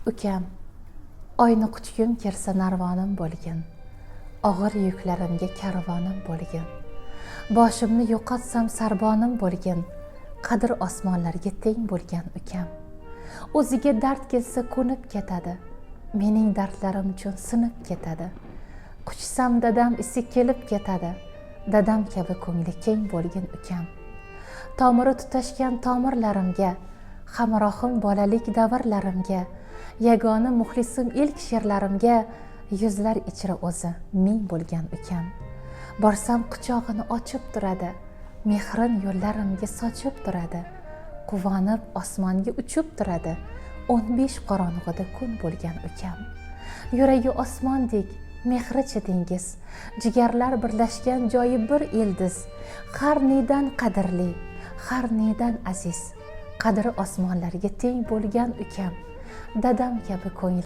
Ukam, oyni quchgim kelsa narvonim bo'lgin, og'ir yuklarimga karvonim bo'lgin, boshimni yo'qotsam sarbonim bo'lgin, qadr osmonlarga teng bo'lgan ukam. O'ziga dard kelsa ko'nib ketadi, mening dardlarim uchun sinib ketadi. Quchsam dadam isi kelib ketadi, dadam kabi ko'ngli keng bo'lgin ukam. Tomiri tutashgan tomirlarimga, hamrohim bolalik davrlarimga, yagona muxlisim ilk she'rlarimga, yuzlar ichra o'zi ming bo'lgan ukam. Borsam quchog'ini ochib turadi, mehrin yo'llarimga sochib turadi, quvonib osmonga uchib turadi, 15 qorong'ida kun bo'lgan ukam. Yuragi osmondek mehrichi dengiz, jigarlar birlashgan joyi bir ildiz, har nedan qadrli, har nedan aziz, qadri osmonlarga teng bo'lgan ukam, dadam kabi ko'ngil